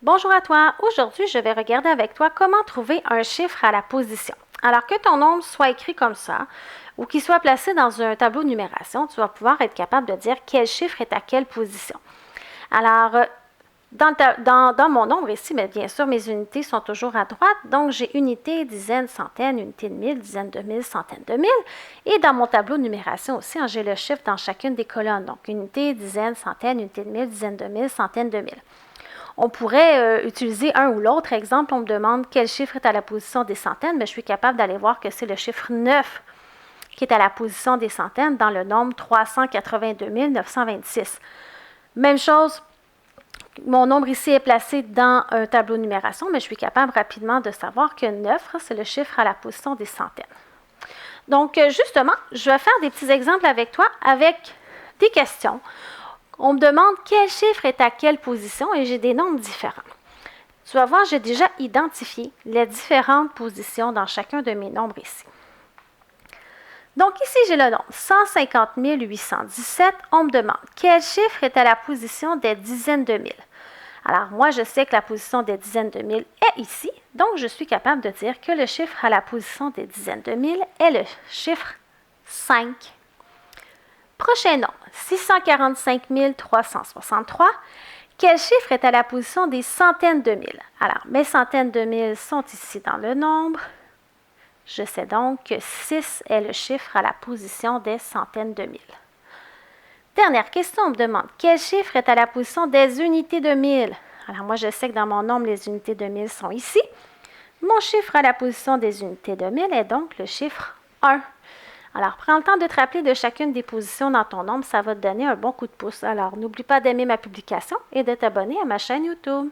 Bonjour à toi. Aujourd'hui, je vais regarder avec toi comment trouver un chiffre à la position. Alors que ton nombre soit écrit comme ça ou qu'il soit placé dans un tableau de numération, tu vas pouvoir être capable de dire quel chiffre est à quelle position. Alors, dans mon nombre ici, mais bien sûr, mes unités sont toujours à droite. Donc, j'ai unité, dizaine, centaine, unité de mille, dizaine de mille, centaine de mille. Et dans mon tableau de numération aussi, j'ai le chiffre dans chacune des colonnes. Donc, unité, dizaine, centaine, unité de mille, dizaine de mille, centaine de mille. On pourrait utiliser un ou l'autre. Exemple, on me demande quel chiffre est à la position des centaines, mais je suis capable d'aller voir que c'est le chiffre 9 qui est à la position des centaines dans le nombre 382 926. Même chose, mon nombre ici est placé dans un tableau de numération, mais je suis capable rapidement de savoir que 9, c'est le chiffre à la position des centaines. Donc, justement, je vais faire des petits exemples avec toi avec des questions. On me demande quel chiffre est à quelle position et j'ai des nombres différents. Tu vas voir, j'ai déjà identifié les différentes positions dans chacun de mes nombres ici. Donc ici, j'ai le nombre 150 817. On me demande quel chiffre est à la position des dizaines de mille. Alors moi, je sais que la position des dizaines de mille est ici, donc je suis capable de dire que le chiffre à la position des dizaines de mille est le chiffre 5. Prochain nombre, 645 363. Quel chiffre est à la position des centaines de mille? Alors, mes centaines de mille sont ici dans le nombre. Je sais donc que 6 est le chiffre à la position des centaines de mille. Dernière question, on me demande quel chiffre est à la position des unités de mille? Alors, moi, je sais que dans mon nombre, les unités de mille sont ici. Mon chiffre à la position des unités de mille est donc le chiffre 1. Alors, prends le temps de te rappeler de chacune des positions dans ton nombre, ça va te donner un bon coup de pouce. Alors, n'oublie pas d'aimer ma publication et de t'abonner à ma chaîne YouTube.